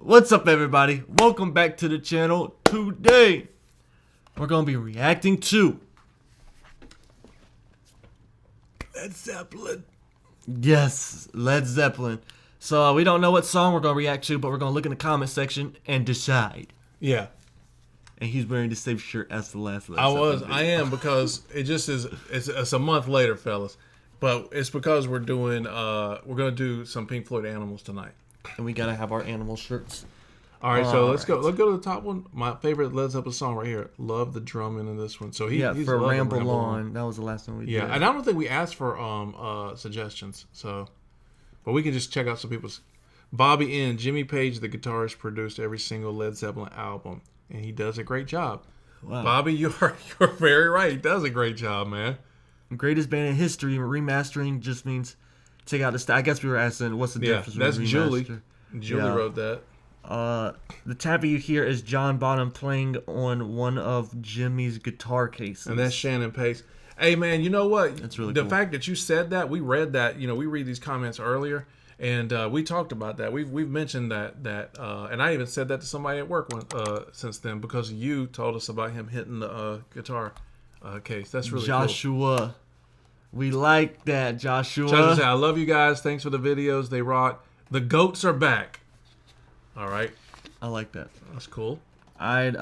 What's up, everybody? Welcome back to the channel. Today, we're going to be reacting to Led Zeppelin. Yes, Led Zeppelin. So, we don't know what song we're going to react to, but we're going to look in the comment section and decide. Yeah. And he's wearing the same shirt as the last Led Zeppelin video. I am, because it just is, it's a month later, fellas. But it's because we're doing, we're going to do some Pink Floyd Animals tonight. And we got to have our animal shirts. All right, so let's go. Let's go to the top one. My favorite Led Zeppelin song right here. Love the drumming in this one. So he's for Ramble On. That was the last one we did. Yeah, and I don't think we asked for suggestions. So, but we can just check out some people's. Bobby N. Jimmy Page, the guitarist, produced every single Led Zeppelin album, and he does a great job. Wow. Bobby, you're very right. He does a great job, man. Greatest band in history. Remastering just means take out the. I guess we were asking what's the difference. That's between Julie. remaster? Julie wrote that. The tapping you hear is John Bonham playing on one of Jimmy's guitar cases. And that's Shannon Pace. Hey, man, you know what? That's really cool. The fact that you said that, we read that, we read these comments earlier, and we talked about that. We've mentioned that, and I even said that to somebody at work since then, because you told us about him hitting the guitar case. That's really Joshua. Cool. We like that, Joshua. Joshua said, I love you guys. Thanks for the videos. They rock. The goats are back. All right. I like that. That's cool. I'd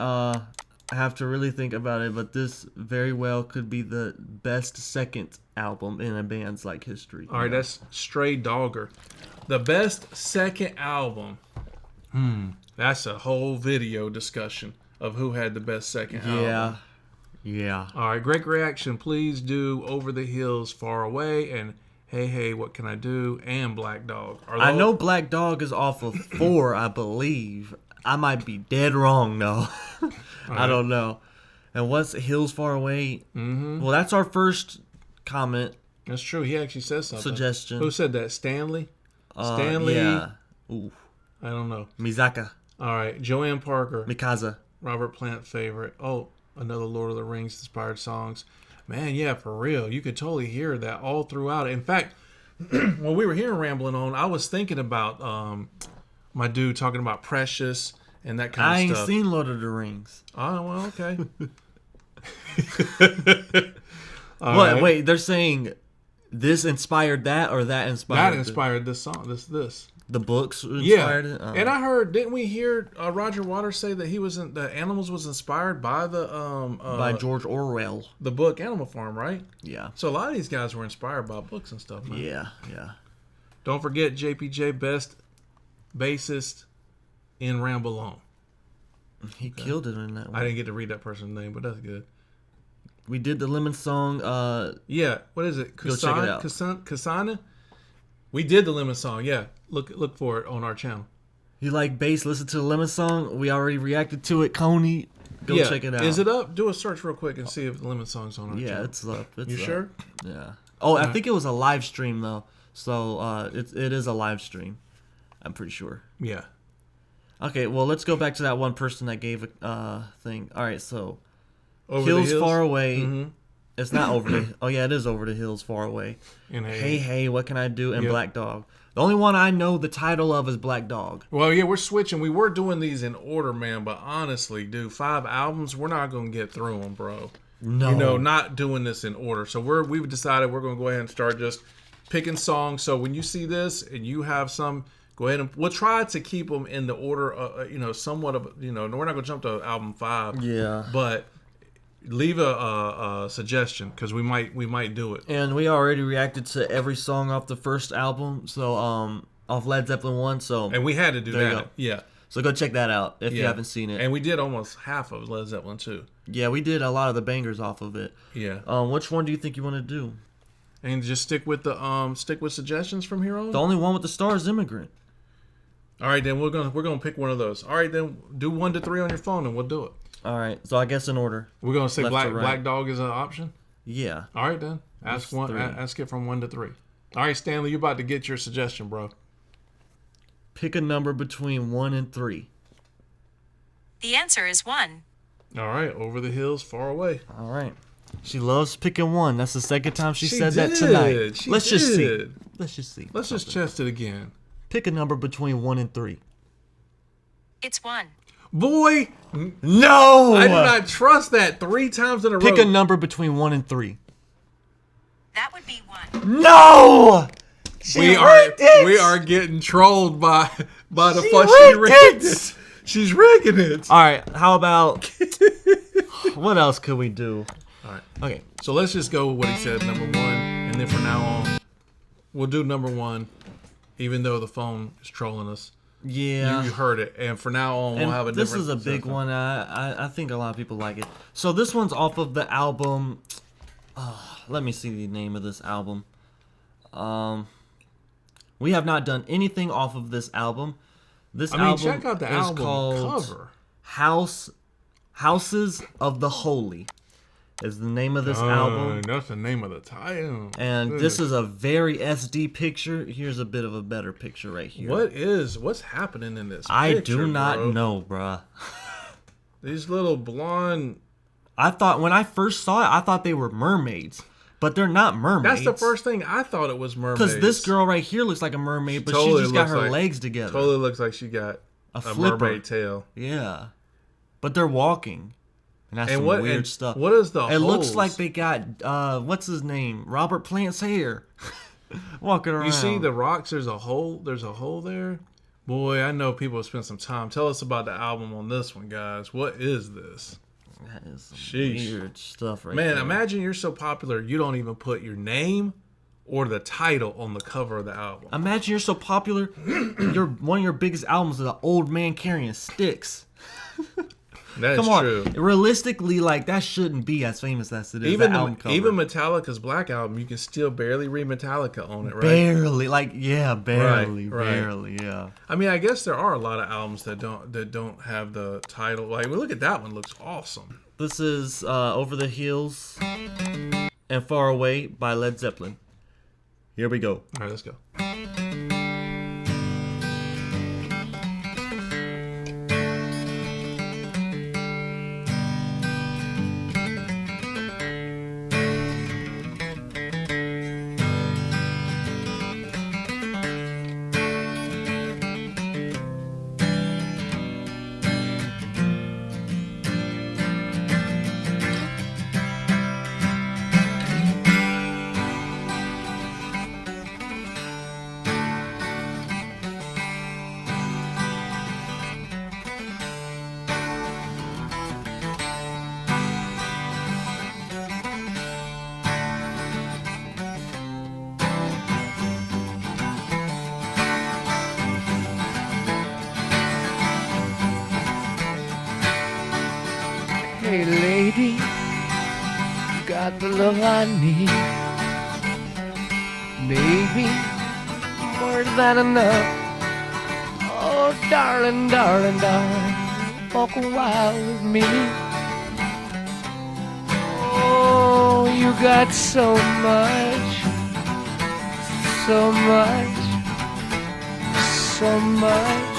have to really think about it, but this very well could be the best second album in a band's history. All right, that's Stray Dogger. The best second album. That's a whole video discussion of who had the best second album. Yeah. All right, great reaction. Please do Over the Hills, Far Away, and Hey Hey, What Can I Do, and Black Dog. I know Black Dog is off of 4, I believe. I might be dead wrong, though. I don't know. And what's Hills Far Away? Well, that's our first comment. That's true. He actually says something. Suggestion. Who said that? Stanley? Stanley? Yeah. Ooh. I don't know. Mizaka. All right. Joanne Parker. Mikaza. Robert Plant favorite. Oh, another Lord of the Rings inspired songs. Man, yeah, for real. You could totally hear that all throughout. In fact, when we were here rambling on, I was thinking about my dude talking about Precious and that kind of stuff. I ain't seen Lord of the Rings. Oh, well, okay. What? Right. Wait, they're saying this inspired that, or that inspired that inspired this song. This. The books inspired it? And I heard, didn't we hear Roger Waters say that the Animals was inspired by the by George Orwell, the book Animal Farm, right? Yeah. So a lot of these guys were inspired by books and stuff, man. Yeah. Don't forget JPJ, best bassist in Ramble On. He killed it in that one. I didn't get to read that person's name, but that's good. We did the Lemon song. Yeah, what is it? Go check it out. Kasana? We did the Lemon song, yeah. Look for it on our channel. You like bass? Listen to the Lemon song. We already reacted to it. Coney, go check it out. Is it up? Do a search real quick and see if the Lemon song's on our channel. Yeah, it's up. You sure? Yeah. Oh, I think it was a live stream though. So it is a live stream. I'm pretty sure. Yeah. Okay, well let's go back to that one person that gave a thing. All right, so Over Hills the Hills Far Away. It's not Over the. Oh yeah, it is Over the Hills Far Away. And hey, what can I do? And Black Dog. The only one I know the title of is Black Dog. Well, yeah, we're switching. We were doing these in order, man. But honestly, dude, 5 albums, we're not gonna get through them, bro. No, not doing this in order. So we've decided we're gonna go ahead and start just picking songs. So when you see this and you have some, go ahead and we'll try to keep them in the order. Somewhat of we're not gonna jump to album 5. Yeah, but leave a suggestion, because we might do it. And we already reacted to every song off the first album, so off Led Zeppelin 1. So and we had to do that. Yeah. So go check that out if you haven't seen it. And we did almost half of Led Zeppelin too. Yeah, we did a lot of the bangers off of it. Yeah. Which one do you think you want to do? And just stick with suggestions from here on. The only one with the star is Immigrant. All right, then we're gonna pick one of those. All right, then do 1 to 3 on your phone, and we'll do it. All right, so I guess in order. We're gonna say Black Dog is an option. Yeah. All right then. Ask it from 1 to 3. All right, Stanley, you're about to get your suggestion, bro. Pick a number between 1 and 3. The answer is 1. All right, Over the Hills, Far Away. All right. She loves picking 1. That's the second time she said that tonight. Let's just see. Let's just test it again. Pick a number between 1 and 3. It's 1. Boy, No! I do not trust that 3 times in a row. Pick a number between 1 and 3. That would be 1. No! She rigged it! We are getting trolled by the She fuck she rigged rigged it! it. She's rigging it. All right, how about... what else could we do? All right. Okay. So let's just go with what he said, number 1, and then from now on, we'll do number 1, even though the phone is trolling us. Yeah. You heard it, and from now on, we'll have a this different... is a big one. I think a lot of people like it. So this one's off of the album... let me see the name of this album. We have not done anything off of this album. Album check out the is album called cover. Houses of the Holy is the name of this album. That's the name of the title. And this is a very SD picture. Here's a bit of a better picture right here. What's happening in this I picture, do not bro? know, bruh. These little blonde... I thought, when I first saw it, I thought they were mermaids. But they're not mermaids. That's the first thing I thought it was mermaids. Because this girl right here looks like a mermaid, but totally she just got looks her like- legs together. Totally looks like she got a flipper. mermaid tail. Yeah. But they're walking. And that's And some what weird and stuff. What is the It looks holes? like they got, what's his name? Robert Plant's hair. Walking around. You see the rocks? There's a hole. There's a hole there. Boy, I know people have spent some time. Tell us about the album on this one, guys. What is this? That is some Sheesh. weird stuff right Man, there. imagine you're so popular you don't even put your name or the title on the cover of the album. Imagine you're so popular, one of your biggest albums is an old man carrying sticks. That's Come on, true. realistically, like that shouldn't be as famous as it is. Even that album cover. even Metallica's Black Album, you can still barely read Metallica on it, right? barely, like yeah, barely, Right. barely, yeah. I mean, I guess there are a lot of albums that don't have the title. Like, well, look at that one; looks awesome. This is Over the Hills and Far Away by Led Zeppelin. Here we go. All right, let's go. Hey lady, you got the love I need. Baby, more than enough. Oh, darling, darling, darling, walk a while with me. Oh, you got so much, so much, so much.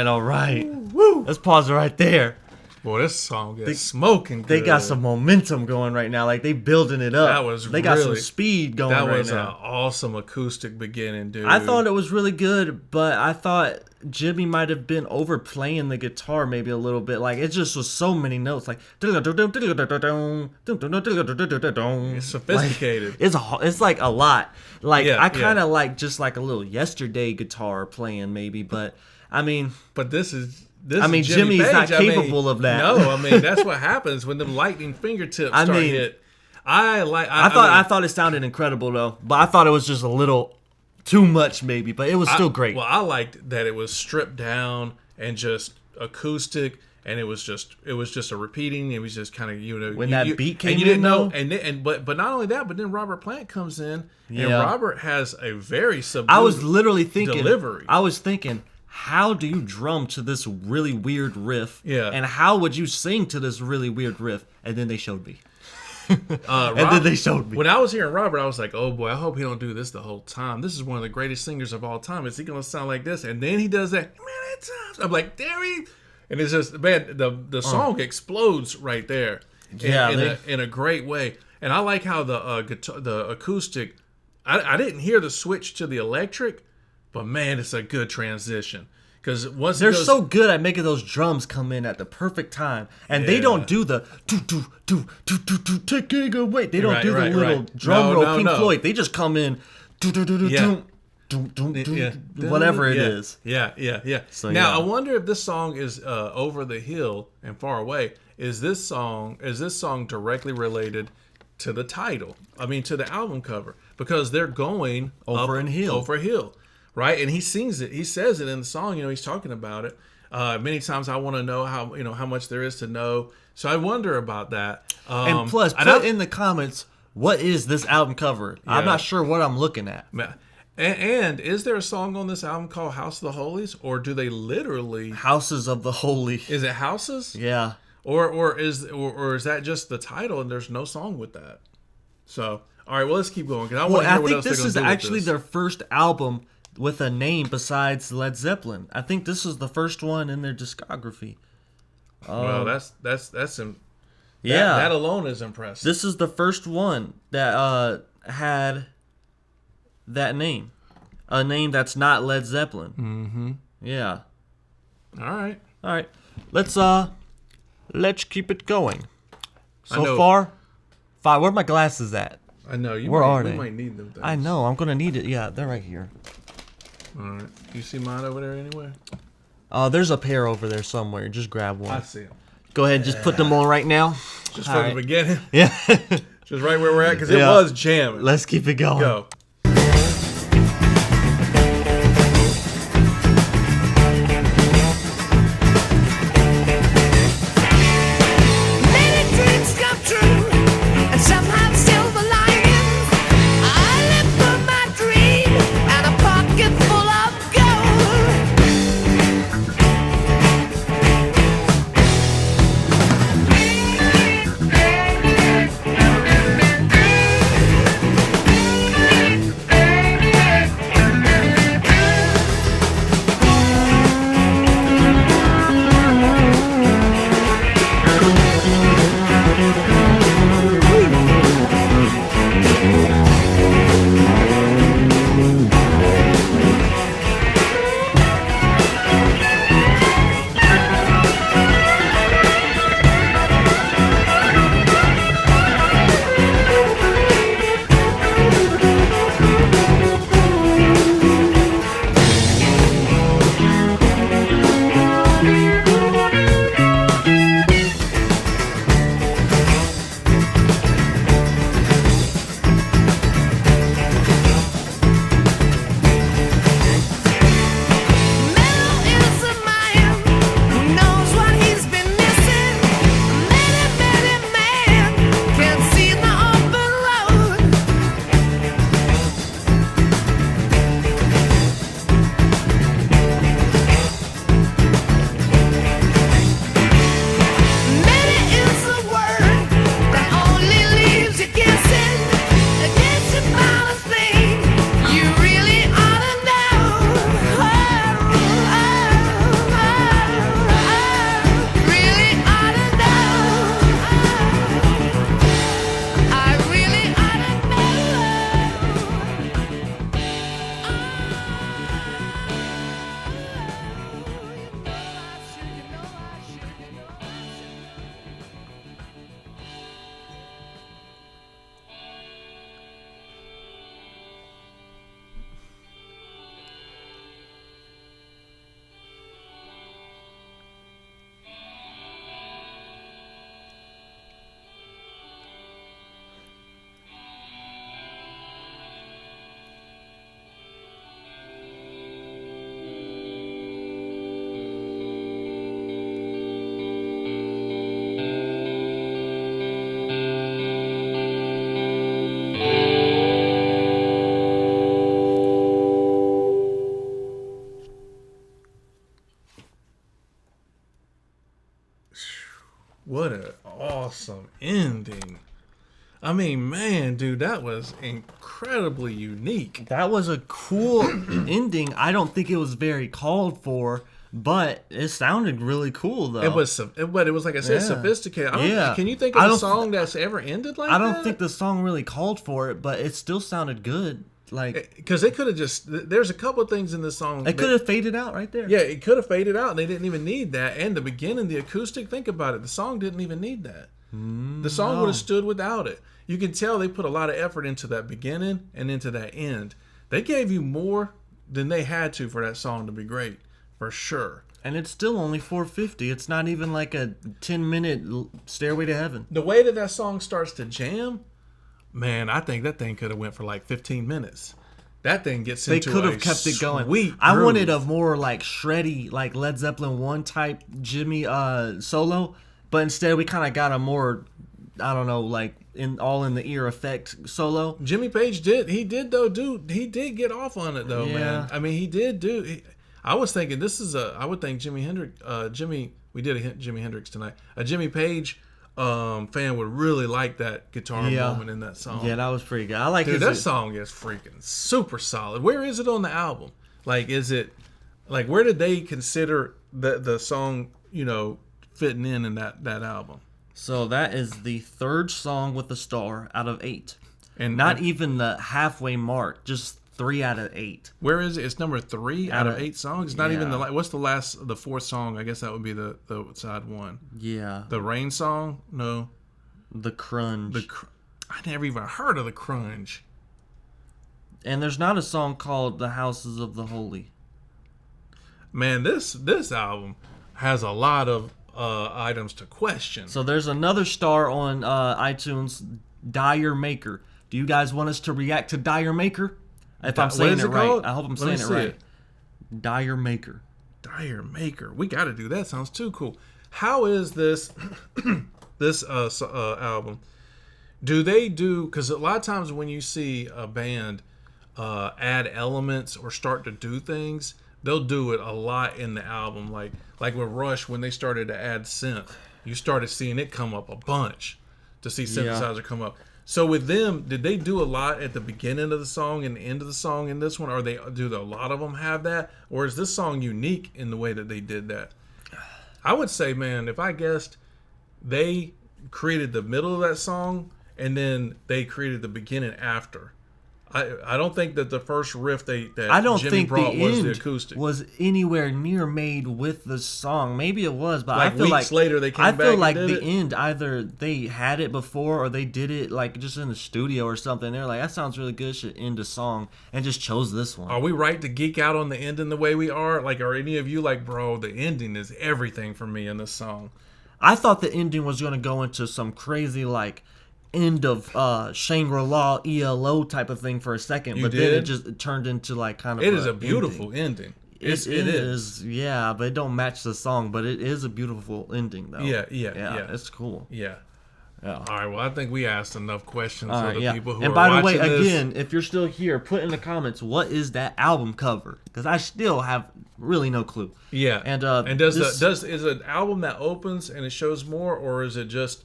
All right. Woo. Let's pause it right there. Boy, this song gets smoking good. They got some momentum going right now. Like they building it up. They got some really- speed going That right was an now. awesome acoustic beginning, dude. I thought it was really good, but I thought Jimmy might have been overplaying the guitar maybe a little bit. Like it just was so many notes. Like It's sophisticated. It's like a lot. Like Yeah, I kind of like just like a little yesterday guitar playing maybe, but I mean, But this is Jimmy's Page. not capable of that. No, I mean that's what happens when them lightning fingertips start hit. I thought it sounded incredible though, but I thought it was just a little too much maybe, but it was still great. Well, I liked that it was stripped down and just acoustic, and it was just a repeating. It was just kind of when that beat came and you didn't in, know, though? but not only that, but then Robert Plant comes in, and Yeah. Robert has a very subdued I was literally thinking delivery. I was thinking, how do you drum to this really weird riff? Yeah. And how would you sing to this really weird riff? And then they showed me. And then they showed me. When I was hearing Robert, I was like, "Oh boy, I hope he don't do this the whole time. This is one of the greatest singers of all time. Is he gonna sound like this?" And then he does that. I'm like, "There he," and it's just man, the song explodes right there. In a great way. And I like how the guitar, the acoustic. I didn't hear the switch to the electric, but man, it's a good transition. Because once They're so good at making those drums come in at the perfect time, and they don't do the taking away. They don't do the little drum roll Pink Floyd. They just come in, whatever it is. Yeah. So, now I wonder if this song is "Over the Hill and Far Away." Is this song directly related to the title? I mean, to the album cover, because they're going Over a hill. Right, and he sings it. He says it in the song. He's talking about it many times. I want to know how much there is to know. So I wonder about that. And plus, put in the comments, what is this album cover? Yeah. I'm not sure what I'm looking at. And is there a song on this album called "House of the Holies," or do they literally Houses of the Holy? Is it houses? Yeah. Or is that just the title and there's no song with that? So all right, well let's keep going because I want to hear what else they're going to do. I think this is actually their first album with a name besides Led Zeppelin. I think this is the first one in their discography. Well, that alone is impressive. This is the first one that had that name, a name that's not Led Zeppelin. Mm-hmm. Yeah. All right. Let's keep it going. So far, 5. Where are my glasses at? I know you. Where are they? You might need them. I know. I'm gonna need it. Yeah, they're right here. All right. You see mine over there anywhere? There's a pair over there somewhere. Just grab one. I see them. Go ahead and just put them on right now. Just from the beginning? Yeah. Just right where we're at? Because it was jamming. Let's keep it going. Go. What an awesome ending. I mean, man, dude, that was incredibly unique. That was a cool ending. I don't think it was very called for, but it sounded really cool though. It was, but it was like I said, sophisticated. Can you think I of a don't song that's ever ended like that? I don't think the song really called for it, but it still sounded good. Like, because they could have just. There's a couple of things in this song. It could have faded out right there. Yeah, it could have faded out, and they didn't even need that. And the beginning, the acoustic. Think about it. The song didn't even need that. The song would have stood without it. You can tell they put a lot of effort into that beginning and into that end. They gave you more than they had to for that song to be great, for sure. And it's still only 4:50. It's not even like a 10-minute Stairway to Heaven. The way that song starts to jam, man, I think that thing could have went for like 15 minutes. That thing gets into They could have kept it going. I wanted a more like shreddy, like Led Zeppelin 1 type Jimmy solo, but instead we kind of got a more, I don't know, like in the ear effect solo. Jimmy Page he did get off on it though, man. I mean, he did do. I was thinking I would think Jimi Hendrix, we did a Jimi Hendrix tonight. A Jimmy Page fan would really like that guitar moment in that song. Yeah, that was pretty good. I like Dude, that song is freaking super solid. Where is it on the album? Like, is it like where did they consider the song, fitting in that album? So that is the third song with a star out of 8. And not even the halfway mark, just 3 out of 8. Where is it? It's number 3 out of 8 songs. It's not even what's the fourth song? I guess that would be the side 1. Yeah. The Rain song? No. The Crunge. I never even heard of the Crunge. And there's not a song called The Houses of the Holy. Man, this album has a lot of items to question. So there's another star on iTunes, Dire Maker. Do you guys want us to react to Dire Maker? If I'm saying it right. I hope I'm saying it right. Dire Maker. Dire Maker. We got to do that. Sounds too cool. How is this album? Do they do? Because a lot of times when you see a band add elements or start to do things, they'll do it a lot in the album. Like with Rush, when they started to add synth, you started seeing it come up a bunch to see synthesizer come up. So with them, did they do a lot at the beginning of the song and the end of the song in this one? Or do a lot of them have that? Or is this song unique in the way that they did that? I would say, man, if I guessed, they created the middle of that song and then they created the beginning after. I don't think that the first riff Jimmy brought was the acoustic. Was anywhere near made with the song. Maybe it was, but like I feel weeks later they came back. I feel like and did the end, either they had it before or they did it like just in the studio or something. They're like, that sounds really good, should end a song, and just chose this one. Are we right to geek out on the ending the way we are? Like, are any of you like, bro, the ending is everything for me in this song? I thought the ending was going to go into some crazy like end of Shangri-La ELO type of thing for a second, then it just turned into like kind of. It is a beautiful ending. It is, yeah, but it don't match the song. But it is a beautiful ending, though. Yeah. It's cool. Yeah. Yeah. All right. Well, I think we asked enough questions for the people who and are by the way, watching this. again, if you're still here, put in the comments what is that album cover, because I still have really no clue. Yeah. And is it an album that opens and it shows more, or is it just?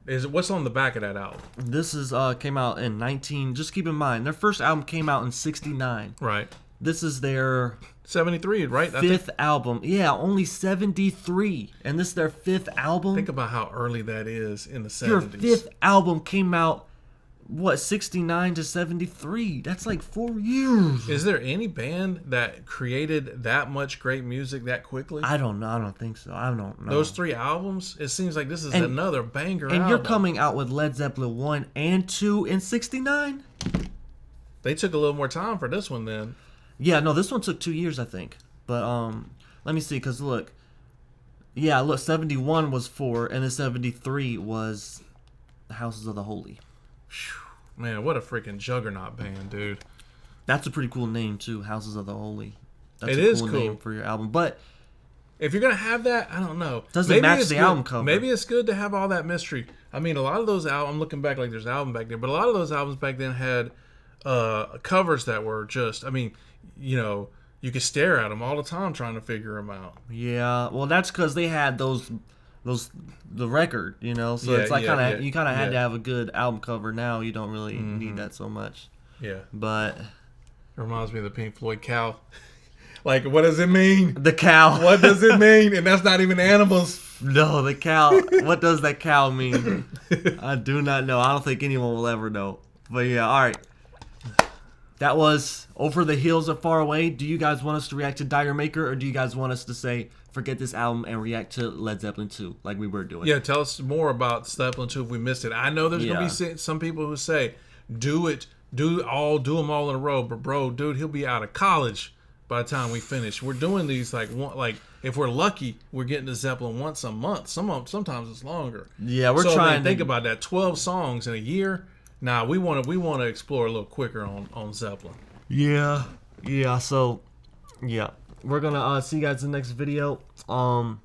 Is it what's on the back of that album? This is came out in 19. Just keep in mind, their first album came out in '69. Right. This is their 73, right? Fifth album. Yeah, only 73, and this is their 5th album. Think about how early that is in the '70s. Your 5th album came out 69 to 73. That's like 4 years. Is there any band that created that much great music that quickly? I don't know. I don't think so. I don't know. Those 3 albums, it seems like this is another banger album. And you're coming out with Led Zeppelin 1 and 2 in 69? They took a little more time for this one then. Yeah, no, this one took 2 years, I think. But let me see, because look. Yeah, look, 71 was 4, and then 73 was The Houses of the Holy. Man, what a freaking juggernaut band, dude. That's a pretty cool name, too, Houses of the Holy. That's a cool name for your album. But if you're going to have that, I don't know. Doesn't match the album cover. Maybe it's good to have all that mystery. I mean, a lot of those albums, I'm looking back like there's an album back there, but a lot of those albums back then had covers that were just, I mean, you could stare at them all the time trying to figure them out. Yeah, well, that's because they had those the record, you know. So Yeah, it's like yeah, you kind of had to yeah. have a good album cover. Now you don't really need that so much. Yeah. But It reminds me of the Pink Floyd cow. Like, what does it mean? the cow. What does it mean? And that's not even animals. No, the cow. What does that cow mean? I do not know. I don't think anyone will ever know. But yeah, all right. That was Over the Hills of Far Away. Do you guys want us to react to Dire Maker, or do you guys want us to say, forget this album and react to Led Zeppelin 2 like we were doing? Yeah, tell us more about Zeppelin 2 if we missed it. I know there's going to be some people who say, do them all in a row. But bro, dude, he'll be out of college by the time we finish. We're doing these like if we're lucky, we're getting to Zeppelin once a month. Sometimes it's longer. Yeah, we're so trying. Think about that. 12 songs in a year. Nah, we want to explore a little quicker on Zeppelin. Yeah. So, yeah, we're gonna see you guys in the next video. Hope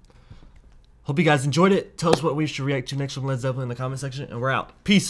you guys enjoyed it. Tell us what we should react to next from Led Zeppelin in the comment section, and we're out. Peace.